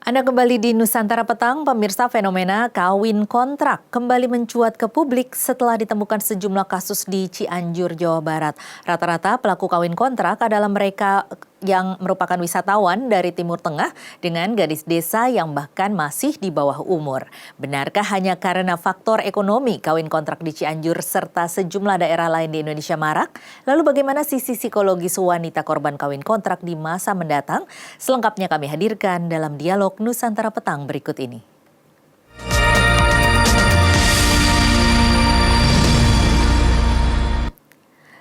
Anda kembali di Nusantara Petang, pemirsa. Fenomena kawin kontrak kembali mencuat ke publik setelah ditemukan sejumlah kasus di Cianjur, Jawa Barat. Rata-rata pelaku kawin kontrak adalah mereka yang merupakan wisatawan dari Timur Tengah dengan gadis desa yang bahkan masih di bawah umur. Benarkah hanya karena faktor ekonomi kawin kontrak di Cianjur serta sejumlah daerah lain di Indonesia marak? Lalu bagaimana sisi psikologis wanita korban kawin kontrak di masa mendatang? Selengkapnya kami hadirkan dalam dialog Nusantara Petang berikut ini.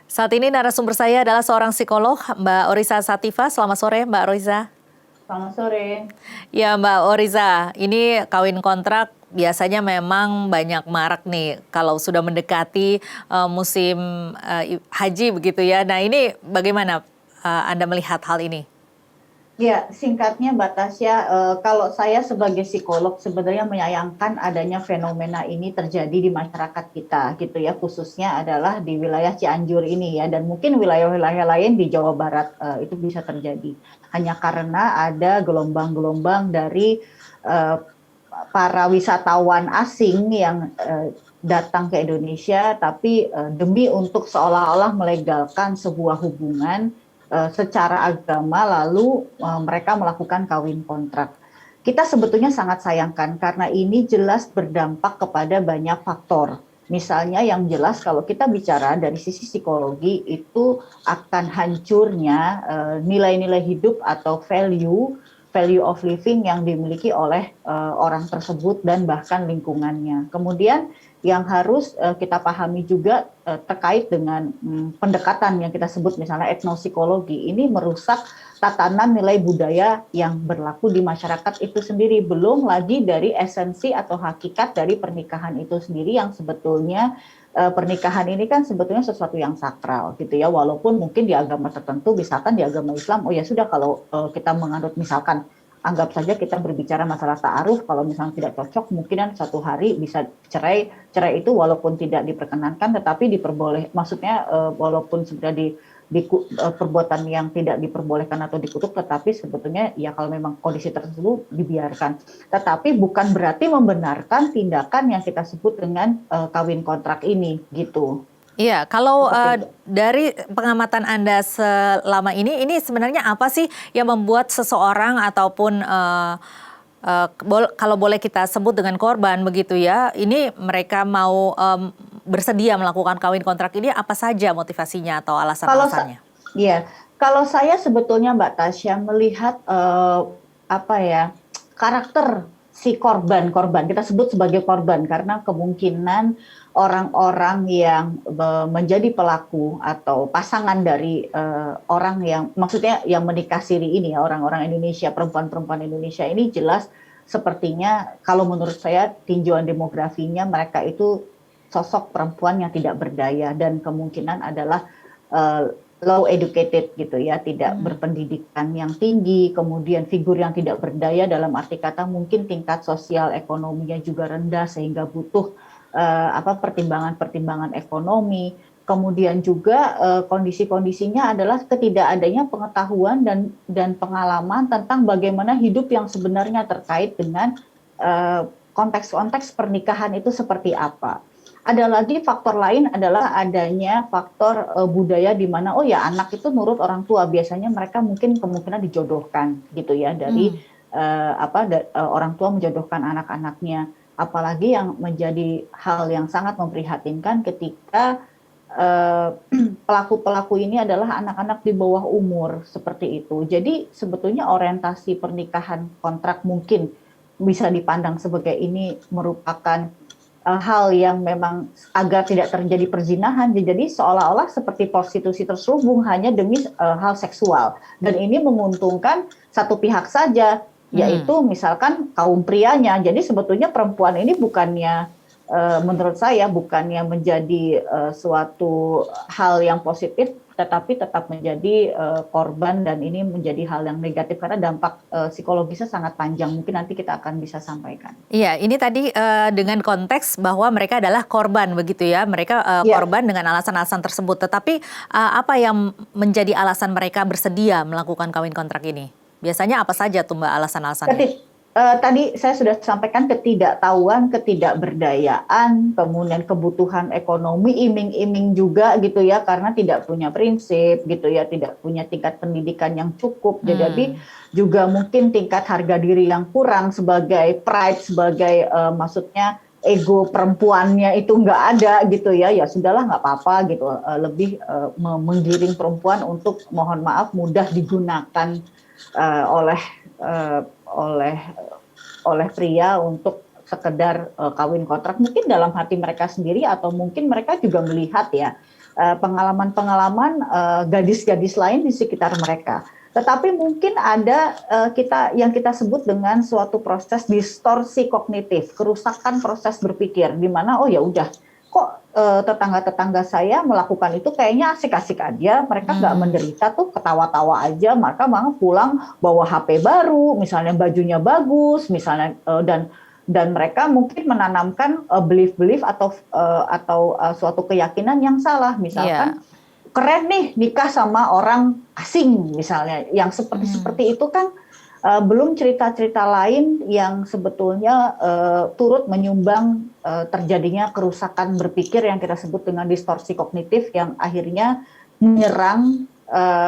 Saat ini narasumber saya adalah seorang psikolog, Mbak Oriza Sativa. Selamat sore, Mbak Oriza. Selamat sore. Ya, Mbak Oriza, ini kawin kontrak biasanya memang banyak marak nih kalau sudah mendekati musim haji begitu ya. Nah, ini bagaimana Anda melihat hal ini? Ya, singkatnya Mbak Tasya, kalau saya sebagai psikolog sebenarnya menyayangkan adanya fenomena ini terjadi di masyarakat kita gitu ya, khususnya adalah di wilayah Cianjur ini ya, dan mungkin wilayah-wilayah lain di Jawa Barat itu bisa terjadi. Hanya karena ada gelombang-gelombang dari para wisatawan asing yang datang ke Indonesia, tapi demi untuk seolah-olah melegalkan sebuah hubungan secara agama, lalu mereka melakukan kawin kontrak. Kita sebetulnya sangat sayangkan karena ini jelas berdampak kepada banyak faktor. Misalnya yang jelas kalau kita bicara dari sisi psikologi itu akan hancurnya nilai-nilai hidup atau value of living yang dimiliki oleh orang tersebut dan bahkan lingkungannya. Kemudian yang harus kita pahami juga terkait dengan pendekatan yang kita sebut misalnya etnosikologi, ini merusak tatanan nilai budaya yang berlaku di masyarakat itu sendiri, belum lagi dari esensi atau hakikat dari pernikahan itu sendiri yang sebetulnya pernikahan ini kan sebetulnya sesuatu yang sakral gitu ya, walaupun mungkin di agama tertentu, misalkan di agama Islam, oh ya sudah kalau kita menganut misalkan anggap saja kita berbicara masalah ta'aruf, kalau misalnya tidak cocok mungkin satu hari bisa cerai itu walaupun tidak diperkenankan tetapi maksudnya walaupun sudah di perbuatan yang tidak diperbolehkan atau dikutuk, tetapi sebetulnya ya kalau memang kondisi tersebut dibiarkan. Tetapi bukan berarti membenarkan tindakan yang kita sebut dengan kawin kontrak ini gitu. Iya, kalau dari pengamatan Anda selama ini sebenarnya apa sih yang membuat seseorang ataupun kalau boleh kita sebut dengan korban begitu ya, ini mereka mau bersedia melakukan kawin kontrak ini, apa saja motivasinya atau alasan-alasannya? Iya, kalau saya sebetulnya Mbak Tasya melihat karakter si korban, kita sebut sebagai korban karena kemungkinan orang-orang yang menjadi pelaku atau pasangan dari orang yang maksudnya yang menikah siri ini ya, orang-orang Indonesia, perempuan-perempuan Indonesia ini jelas sepertinya kalau menurut saya tinjauan demografinya mereka itu sosok perempuan yang tidak berdaya dan kemungkinan adalah low educated gitu ya, tidak berpendidikan yang tinggi, kemudian figur yang tidak berdaya dalam arti kata mungkin tingkat sosial ekonominya juga rendah sehingga butuh pertimbangan-pertimbangan ekonomi. Kemudian juga kondisi-kondisinya adalah ketidakadanya pengetahuan dan pengalaman tentang bagaimana hidup yang sebenarnya terkait dengan konteks-konteks pernikahan itu seperti apa. Ada lagi faktor lain adalah adanya faktor budaya di mana oh ya anak itu nurut orang tua, biasanya mereka mungkin kemungkinan dijodohkan gitu ya dari orang tua menjodohkan anak-anaknya. Apalagi yang menjadi hal yang sangat memprihatinkan ketika pelaku-pelaku ini adalah anak-anak di bawah umur seperti itu. Jadi sebetulnya orientasi pernikahan kontrak mungkin bisa dipandang sebagai ini merupakan hal yang memang agar tidak terjadi perzinahan, jadi seolah-olah seperti prostitusi terselubung hanya demi hal seksual, dan ini menguntungkan satu pihak saja, yaitu misalkan kaum prianya. Jadi sebetulnya perempuan ini bukannya menurut saya bukannya menjadi suatu hal yang positif, tetapi tetap menjadi korban, dan ini menjadi hal yang negatif karena dampak psikologisnya sangat panjang. Mungkin nanti kita akan bisa sampaikan. Iya, ini tadi dengan konteks bahwa mereka adalah korban begitu ya, mereka korban dengan alasan-alasan tersebut. Tetapi apa yang menjadi alasan mereka bersedia melakukan kawin kontrak ini? Biasanya apa saja tuh Mbak alasan-alasannya? Tadi saya sudah sampaikan ketidaktahuan, ketidakberdayaan, kemudian kebutuhan ekonomi, iming-iming juga gitu ya, karena tidak punya prinsip gitu ya, tidak punya tingkat pendidikan yang cukup. Jadi juga mungkin tingkat harga diri yang kurang sebagai pride, sebagai maksudnya ego perempuannya itu nggak ada gitu ya, ya sudahlah nggak apa-apa gitu, lebih menggiring perempuan untuk mohon maaf mudah digunakan oleh uh, oleh oleh pria untuk sekedar kawin kontrak, mungkin dalam hati mereka sendiri atau mungkin mereka juga melihat ya pengalaman-pengalaman gadis-gadis lain di sekitar mereka. Tetapi mungkin ada yang kita sebut dengan suatu proses distorsi kognitif, kerusakan proses berpikir, di mana oh ya udah kok tetangga-tetangga saya melakukan itu kayaknya asik-asik aja, mereka nggak menderita tuh, ketawa-tawa aja, mereka malah pulang bawa HP baru, misalnya bajunya bagus, misalnya dan mereka mungkin menanamkan belief atau suatu keyakinan yang salah, misalkan keren nih nikah sama orang asing misalnya, yang seperti itu kan belum cerita-cerita lain yang sebetulnya turut menyumbang terjadinya kerusakan berpikir yang kita sebut dengan distorsi kognitif yang akhirnya menyerang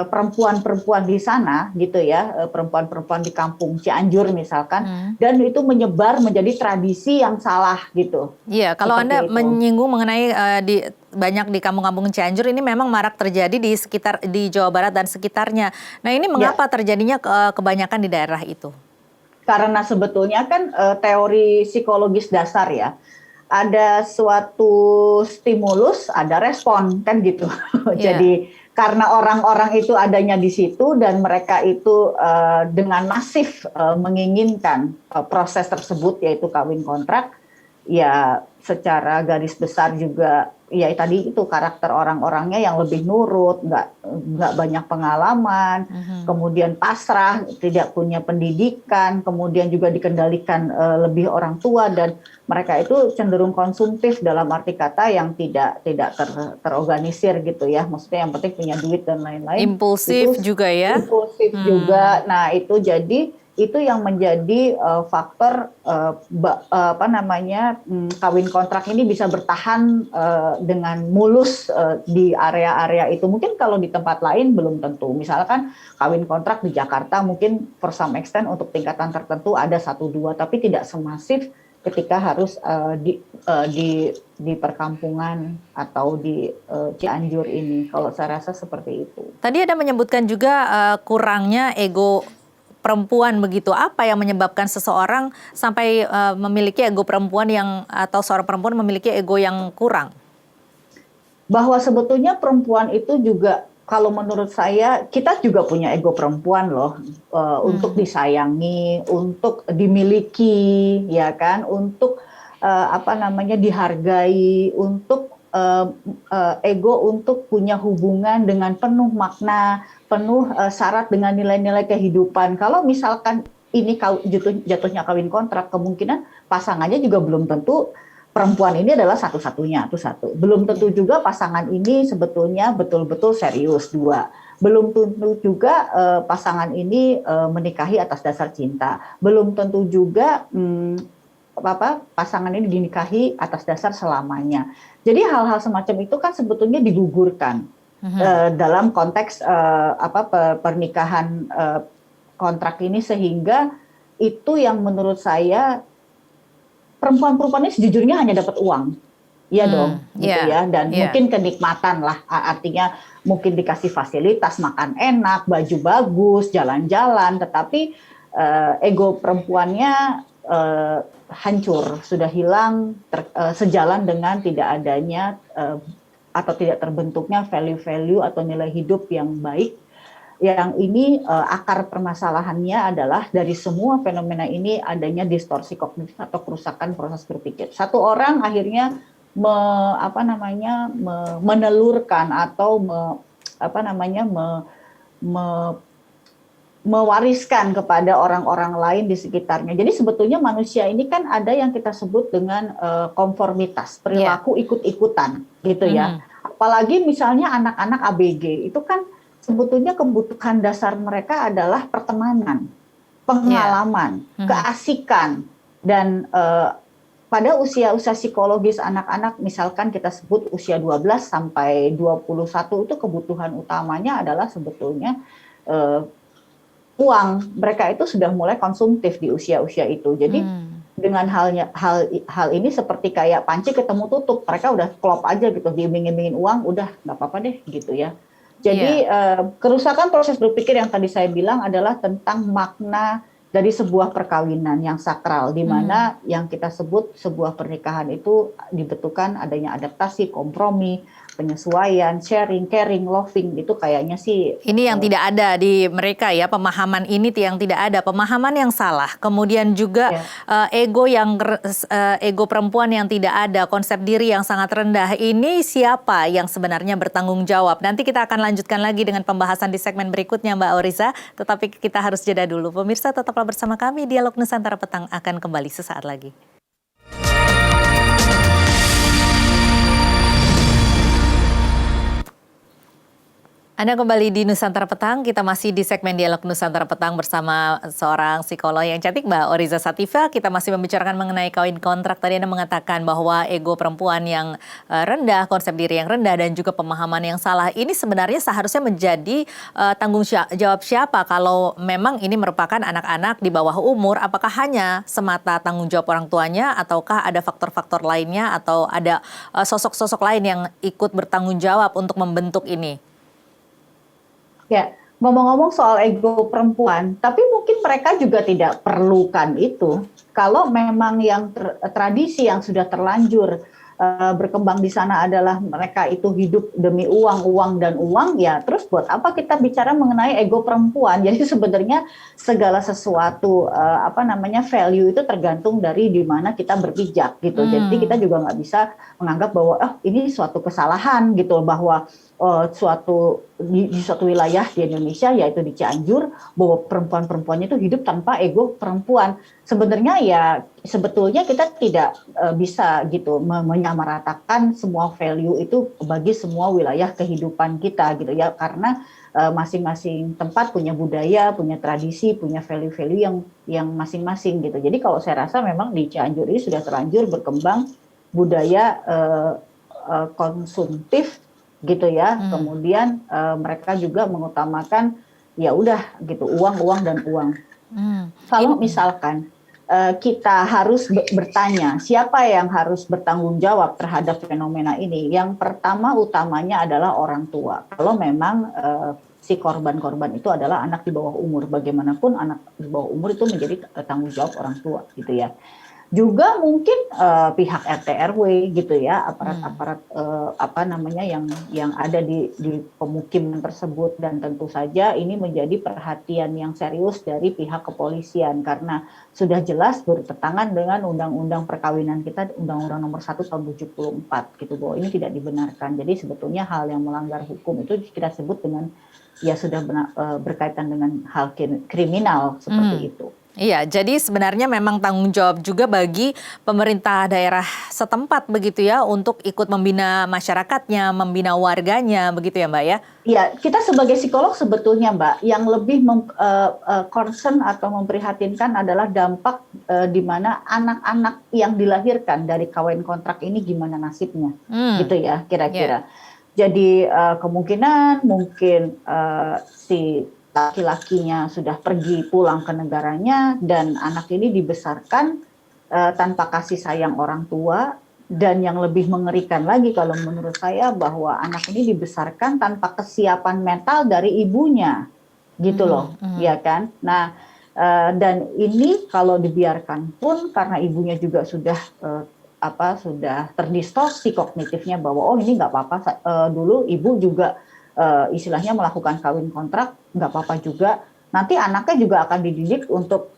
perempuan-perempuan di sana gitu ya, perempuan-perempuan di kampung Cianjur misalkan, dan itu menyebar menjadi tradisi yang salah gitu. Iya, kalau Seperti Anda itu. menyinggung mengenai banyak di kampung-kampung Cianjur ini memang marak terjadi di Jawa Barat dan sekitarnya. Nah, ini mengapa terjadinya kebanyakan di daerah itu? Karena sebetulnya kan teori psikologis dasar ya, ada suatu stimulus, ada respon kan gitu. Jadi karena orang-orang itu adanya di situ dan mereka itu dengan masif menginginkan proses tersebut yaitu kawin kontrak, ya secara garis besar juga ya tadi itu karakter orang-orangnya yang lebih nurut, nggak banyak pengalaman, kemudian pasrah, tidak punya pendidikan, kemudian juga dikendalikan lebih orang tua, dan mereka itu cenderung konsumtif dalam arti kata yang tidak terorganisir gitu ya, maksudnya yang penting punya duit dan lain-lain. Impulsif Itu, juga ya? Impulsif juga. Nah itu jadi itu yang menjadi faktor kawin kontrak ini bisa bertahan dengan mulus di area-area itu. Mungkin kalau di tempat lain belum tentu. Misalkan kawin kontrak di Jakarta mungkin for some extent untuk tingkatan tertentu ada 1-2, tapi tidak semasif ketika harus di perkampungan atau di Cianjur ini. Kalau saya rasa seperti itu. Tadi ada menyebutkan juga kurangnya ego perempuan begitu. Apa yang menyebabkan seseorang sampai memiliki ego perempuan atau seorang perempuan memiliki ego yang kurang? Bahwa sebetulnya perempuan itu juga, kalau menurut saya, kita juga punya ego perempuan loh, untuk disayangi, untuk dimiliki, ya kan, untuk dihargai, untuk ego untuk punya hubungan dengan penuh makna, penuh syarat dengan nilai-nilai kehidupan. Kalau misalkan ini jatuhnya kawin kontrak, kemungkinan pasangannya juga belum tentu perempuan ini adalah satu-satunya, itu satu. Belum tentu juga pasangan ini sebetulnya betul-betul serius, dua. Belum tentu juga pasangan ini menikahi atas dasar cinta. Belum tentu juga pasangan ini dinikahi atas dasar selamanya. Jadi hal-hal semacam itu kan sebetulnya digugurkan dalam konteks pernikahan kontrak ini, sehingga itu yang menurut saya perempuan-perempuan ini sejujurnya hanya dapat uang, ya dong, gitu ya, dan mungkin kenikmatan lah, artinya mungkin dikasih fasilitas, makan enak, baju bagus, jalan-jalan, tetapi ego perempuannya hancur, sudah hilang, sejalan dengan tidak adanya atau tidak terbentuknya value-value atau nilai hidup yang baik. Yang ini akar permasalahannya adalah dari semua fenomena ini adanya distorsi kognitif atau kerusakan proses berpikir. Satu orang akhirnya menelurkan atau mewariskan kepada orang-orang lain di sekitarnya. Jadi sebetulnya manusia ini kan ada yang kita sebut dengan konformitas, perilaku ikut-ikutan gitu ya. Apalagi misalnya anak-anak ABG itu kan sebetulnya kebutuhan dasar mereka adalah pertemanan. pengalaman, keasikan, dan pada usia-usia psikologis anak-anak, misalkan kita sebut usia 12 sampai 21, itu kebutuhan utamanya adalah sebetulnya uang. Mereka itu sudah mulai konsumtif di usia-usia itu. Jadi dengan hal ini seperti kayak panci ketemu tutup, mereka udah klop aja gitu, diiming-imingin uang, udah nggak apa-apa deh gitu ya. Jadi kerusakan proses berpikir yang tadi saya bilang adalah tentang makna dari sebuah perkawinan yang sakral, di mana yang kita sebut sebuah pernikahan itu dibutuhkan adanya adaptasi, kompromi, penyesuaian, sharing, caring, loving, itu kayaknya sih. Ini yang tidak ada di mereka ya, pemahaman ini yang tidak ada, pemahaman yang salah. Kemudian juga ego perempuan yang tidak ada, konsep diri yang sangat rendah. Ini siapa yang sebenarnya bertanggung jawab? Nanti kita akan lanjutkan lagi dengan pembahasan di segmen berikutnya, Mbak Oriza. Tetapi kita harus jeda dulu. Pemirsa, tetaplah bersama kami. Dialog Nusantara Petang akan kembali sesaat lagi. Anda kembali di Nusantara Petang, kita masih di segmen Dialog Nusantara Petang bersama seorang psikolog yang cantik, Mbak Oriza Sativa. Kita masih membicarakan mengenai kawin kontrak. Tadi Anda mengatakan bahwa ego perempuan yang rendah, konsep diri yang rendah, dan juga pemahaman yang salah. Ini sebenarnya seharusnya menjadi tanggung jawab siapa kalau memang ini merupakan anak-anak di bawah umur? Apakah hanya semata tanggung jawab orang tuanya, ataukah ada faktor-faktor lainnya, atau ada sosok-sosok lain yang ikut bertanggung jawab untuk membentuk ini? Ya, ngomong-ngomong soal ego perempuan, tapi mungkin mereka juga tidak perlukan itu. Kalau memang yang tradisi yang sudah terlanjur berkembang di sana adalah mereka itu hidup demi uang, uang, dan uang, ya terus buat apa kita bicara mengenai ego perempuan? Jadi sebenarnya segala sesuatu value itu tergantung dari di mana kita berpijak gitu. Jadi kita juga nggak bisa menganggap bahwa ini suatu kesalahan gitu, bahwa di suatu wilayah di Indonesia, yaitu di Cianjur, bahwa perempuan-perempuannya itu hidup tanpa ego perempuan. Sebenarnya ya sebetulnya kita tidak bisa gitu menyamaratakan semua value itu bagi semua wilayah kehidupan kita gitu ya, karena masing-masing tempat punya budaya, punya tradisi, punya value-value yang masing-masing gitu. Jadi kalau saya rasa memang di Cianjur ini sudah terlanjur berkembang budaya konsumtif gitu ya. Kemudian mereka juga mengutamakan ya udah gitu, uang dan uang. Kalau misalkan kita harus bertanya siapa yang harus bertanggung jawab terhadap fenomena ini, yang pertama utamanya adalah orang tua. Kalau memang si korban-korban itu adalah anak di bawah umur, bagaimanapun anak di bawah umur itu menjadi tanggung jawab orang tua gitu ya. Juga mungkin pihak RT RW gitu ya, aparat-aparat yang ada di pemukiman tersebut, dan tentu saja ini menjadi perhatian yang serius dari pihak kepolisian karena sudah jelas bertentangan dengan undang-undang perkawinan kita, Undang-Undang Nomor 1 Tahun 74 gitu, bahwa ini tidak dibenarkan. Jadi sebetulnya hal yang melanggar hukum itu kita sebut dengan ya sudah berkaitan dengan hal kriminal seperti itu. Iya, jadi sebenarnya memang tanggung jawab juga bagi pemerintah daerah setempat begitu ya, untuk ikut membina masyarakatnya, membina warganya, begitu ya Mbak ya? Iya, kita sebagai psikolog sebetulnya Mbak, yang lebih concern atau memprihatinkan adalah dampak di mana anak-anak yang dilahirkan dari kawin kontrak ini gimana nasibnya, gitu ya kira-kira. Jadi kemungkinan mungkin si laki-lakinya sudah pergi pulang ke negaranya, dan anak ini dibesarkan tanpa kasih sayang orang tua, dan yang lebih mengerikan lagi kalau menurut saya bahwa anak ini dibesarkan tanpa kesiapan mental dari ibunya, gitu loh, ya kan? Nah, dan ini kalau dibiarkan pun karena ibunya juga sudah sudah terdistorsi kognitifnya bahwa ini nggak apa-apa, dulu ibu juga istilahnya melakukan kawin kontrak, nggak apa-apa juga. Nanti anaknya juga akan dididik untuk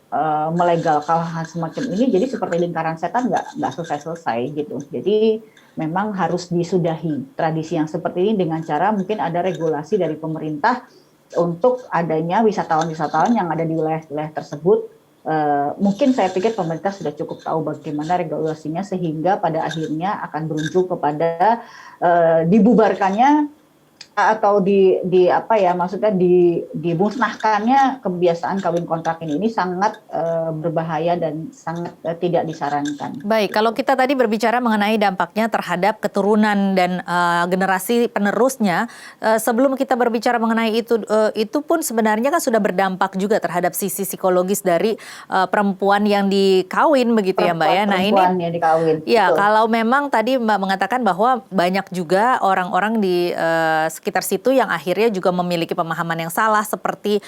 melegalkan hal semacam ini. Jadi seperti lingkaran setan nggak selesai-selesai gitu. Jadi memang harus disudahi tradisi yang seperti ini dengan cara mungkin ada regulasi dari pemerintah untuk adanya wisatawan-wisatawan yang ada di wilayah-wilayah tersebut. Mungkin saya pikir pemerintah sudah cukup tahu bagaimana regulasinya, sehingga pada akhirnya akan berujung kepada dibubarkannya atau di apa ya, maksudnya dimusnahkannya kebiasaan kawin kontrak ini sangat berbahaya dan sangat tidak disarankan. Baik, kalau kita tadi berbicara mengenai dampaknya terhadap keturunan dan generasi penerusnya, sebelum kita berbicara mengenai itu pun sebenarnya kan sudah berdampak juga terhadap sisi psikologis dari perempuan yang dikawin begitu ya Mbak ya. Nah ini Perempuan yang dikawin. ya, Betul. kalau memang tadi Mbak mengatakan bahwa banyak juga orang-orang di sekitar situ yang akhirnya juga memiliki pemahaman yang salah seperti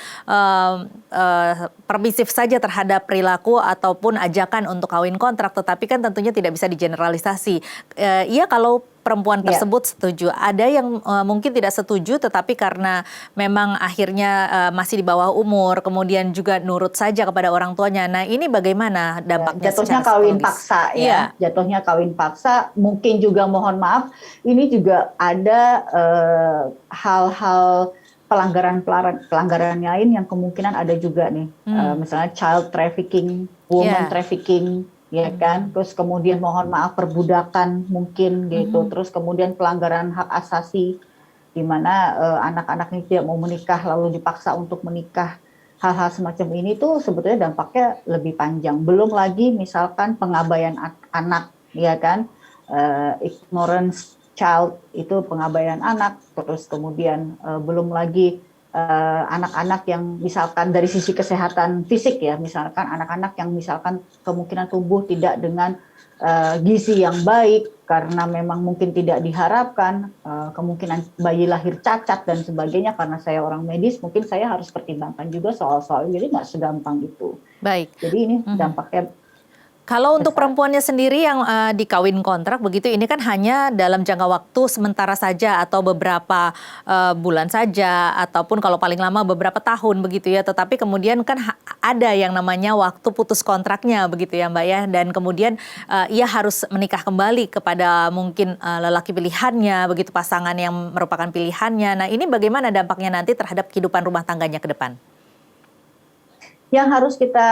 permisif saja terhadap perilaku ataupun ajakan untuk kawin kontrak, tetapi kan tentunya tidak bisa digeneralisasi. Iya, kalau perempuan tersebut setuju. Ada yang mungkin tidak setuju, tetapi karena memang akhirnya masih di bawah umur, kemudian juga nurut saja kepada orang tuanya. Nah, ini bagaimana dampaknya jatuhnya secara kawin psikologis? paksa Iya. jatuhnya kawin paksa. Mungkin juga mohon maaf, ini juga ada hal-hal pelanggaran lain yang kemungkinan ada juga nih. Misalnya child trafficking, woman trafficking, ya kan, terus kemudian mohon maaf perbudakan mungkin gitu, terus kemudian pelanggaran hak asasi di mana anak-anak ini tidak mau menikah lalu dipaksa untuk menikah. Hal-hal semacam ini tuh sebetulnya dampaknya lebih panjang. Belum lagi misalkan pengabaian anak, ya kan, ignorance child itu pengabaian anak, terus kemudian belum lagi anak-anak yang misalkan dari sisi kesehatan fisik ya, misalkan anak-anak yang misalkan kemungkinan tumbuh tidak dengan gizi yang baik karena memang mungkin tidak diharapkan, kemungkinan bayi lahir cacat dan sebagainya. Karena saya orang medis, mungkin saya harus pertimbangkan juga soal-soal, jadi nggak segampang itu. Baik. Jadi ini dampaknya. Kalau untuk perempuannya sendiri yang dikawin kontrak begitu, ini kan hanya dalam jangka waktu sementara saja atau beberapa bulan saja, ataupun kalau paling lama beberapa tahun begitu ya. Tetapi kemudian kan ada yang namanya waktu putus kontraknya begitu ya Mbak ya. Dan kemudian ia harus menikah kembali kepada mungkin lelaki pilihannya, begitu pasangan yang merupakan pilihannya. Nah ini bagaimana dampaknya nanti terhadap kehidupan rumah tangganya ke depan? Yang harus kita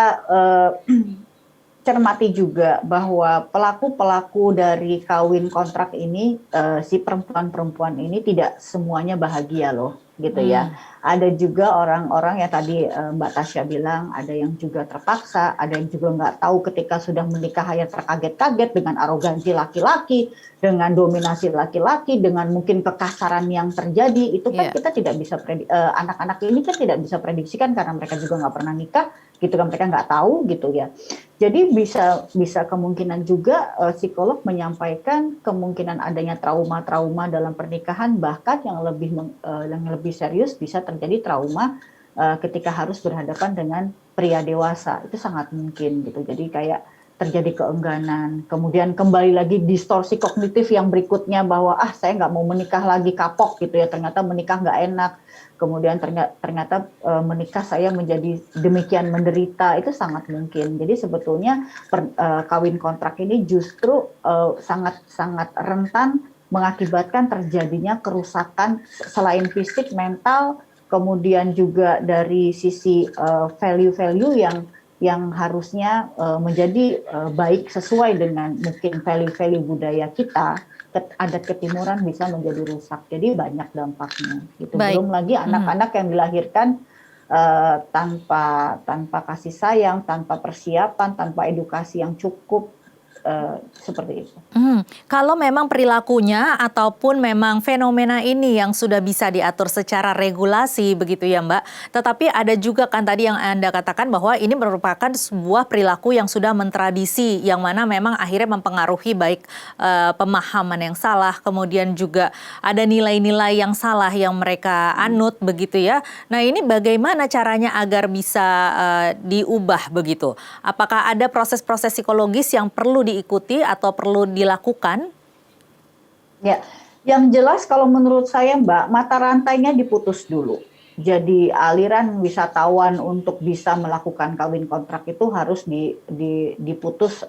cermati juga bahwa pelaku-pelaku dari kawin kontrak ini, si perempuan-perempuan ini tidak semuanya bahagia loh, gitu ya. Ada juga orang-orang yang tadi Mbak Tasya bilang, ada yang juga terpaksa, ada yang juga nggak tahu ketika sudah menikah hanya terkaget-kaget dengan arogansi laki-laki, dengan dominasi laki-laki, dengan mungkin kekasaran yang terjadi. Itu kan kita tidak bisa anak-anak ini kan tidak bisa prediksikan karena mereka juga nggak pernah nikah, gitu kan, mereka nggak tahu gitu ya. Jadi bisa kemungkinan juga psikolog menyampaikan kemungkinan adanya trauma-trauma dalam pernikahan, bahkan yang lebih serius bisa terjadi trauma ketika harus berhadapan dengan pria dewasa. Itu sangat mungkin gitu. Jadi kayak terjadi keengganan, kemudian kembali lagi distorsi kognitif yang berikutnya bahwa saya nggak mau menikah lagi, kapok gitu ya, ternyata menikah nggak enak, kemudian ternyata menikah saya menjadi demikian menderita. Itu sangat mungkin. Jadi sebetulnya kawin kontrak ini justru sangat rentan mengakibatkan terjadinya kerusakan selain fisik, mental, kemudian juga dari sisi value-value yang harusnya menjadi baik sesuai dengan mungkin value-value budaya kita. Adat ketimuran bisa menjadi rusak, jadi banyak dampaknya. Gitu. Belum lagi anak-anak yang dilahirkan tanpa kasih sayang, tanpa persiapan, tanpa edukasi yang cukup. Seperti itu. Kalau memang perilakunya ataupun memang fenomena ini yang sudah bisa diatur secara regulasi begitu ya Mbak, tetapi ada juga kan tadi yang Anda katakan bahwa ini merupakan sebuah perilaku yang sudah mentradisi, yang mana memang akhirnya mempengaruhi baik pemahaman yang salah, kemudian juga ada nilai-nilai yang salah yang mereka anut begitu ya. Nah ini bagaimana caranya agar bisa diubah begitu? Apakah ada proses-proses psikologis yang perlu diikuti atau perlu dilakukan? Ya, yang jelas kalau menurut saya Mbak, mata rantainya diputus dulu. Jadi aliran wisatawan untuk bisa melakukan kawin kontrak itu harus diputus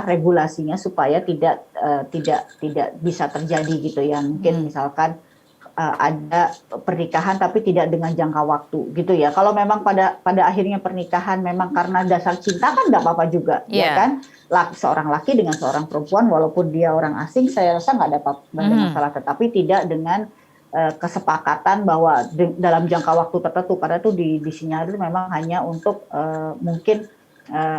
regulasinya supaya tidak bisa terjadi gitu ya. Mungkin misalkan ada pernikahan tapi tidak dengan jangka waktu gitu ya. Kalau memang pada akhirnya pernikahan memang karena dasar cinta kan nggak apa-apa juga, ya kan? Seorang laki dengan seorang perempuan walaupun dia orang asing, saya rasa nggak ada masalah. Tetapi tidak dengan kesepakatan bahwa dalam jangka waktu tertentu, karena itu disinyalir memang hanya untuk mungkin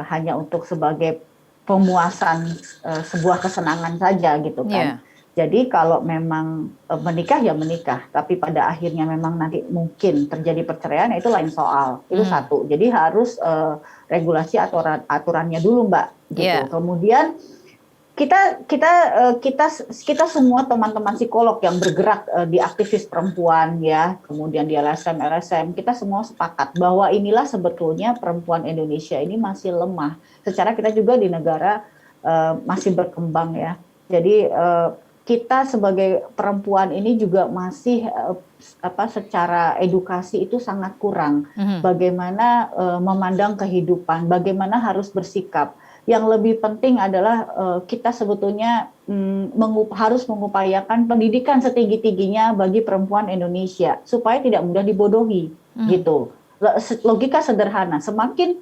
hanya untuk sebagai pemuasan sebuah kesenangan saja gitu kan. Jadi kalau memang menikah ya menikah, tapi pada akhirnya memang nanti mungkin terjadi perceraian, itu lain soal. Itu satu. Jadi harus regulasi aturannya dulu, Mbak. Gitu. Kemudian kita semua teman-teman psikolog yang bergerak di aktivis perempuan ya, kemudian di LSM, kita semua sepakat bahwa inilah sebetulnya perempuan Indonesia ini masih lemah. Secara kita juga di negara masih berkembang ya. Jadi kita sebagai perempuan ini juga masih secara edukasi itu sangat kurang. Bagaimana memandang kehidupan, bagaimana harus bersikap. Yang lebih penting adalah kita sebetulnya harus mengupayakan pendidikan setinggi-tingginya bagi perempuan Indonesia supaya tidak mudah dibodohi gitu. Logika sederhana, semakin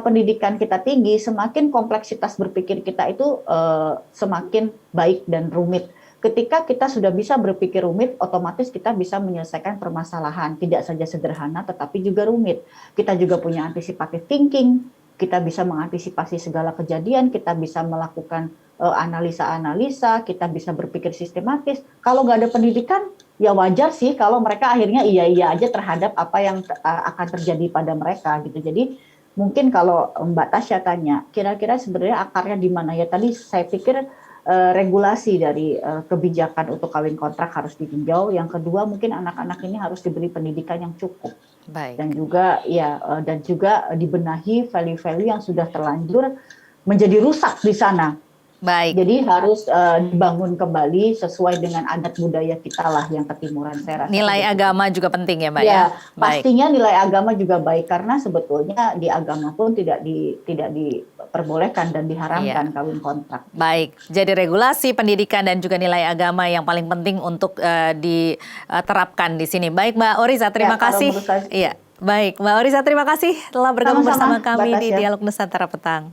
pendidikan kita tinggi, semakin kompleksitas berpikir kita itu semakin baik dan rumit. Ketika kita sudah bisa berpikir rumit, otomatis kita bisa menyelesaikan permasalahan. Tidak saja sederhana, tetapi juga rumit. Kita juga punya anticipative thinking, kita bisa mengantisipasi segala kejadian, kita bisa melakukan analisa-analisa, kita bisa berpikir sistematis. Kalau nggak ada pendidikan, ya wajar sih kalau mereka akhirnya iya-iya aja terhadap apa yang akan terjadi pada mereka gitu. Jadi mungkin kalau Mbak Tasya tanya, kira-kira sebenarnya akarnya di mana ya? Tadi saya pikir regulasi dari kebijakan untuk kawin kontrak harus ditinjau. Yang kedua mungkin anak-anak ini harus diberi pendidikan yang cukup. Baik. Dan juga dibenahi value-value yang sudah terlanjur menjadi rusak di sana. Baik. Jadi harus dibangun kembali sesuai dengan adat budaya kita lah yang ketimuran, saya rasa. Nilai agama juga penting ya, Mbak ya? Pastinya nilai agama juga baik, karena sebetulnya di agama pun tidak diperbolehkan dan diharamkan kawin kontrak. Baik, jadi regulasi, pendidikan dan juga nilai agama yang paling penting untuk diterapkan di sini. Baik, Mbak Oryza, terima kasih. Iya, baik, Mbak Oryza, terima kasih telah bergabung bersama kami di Dialog Nusantara Petang.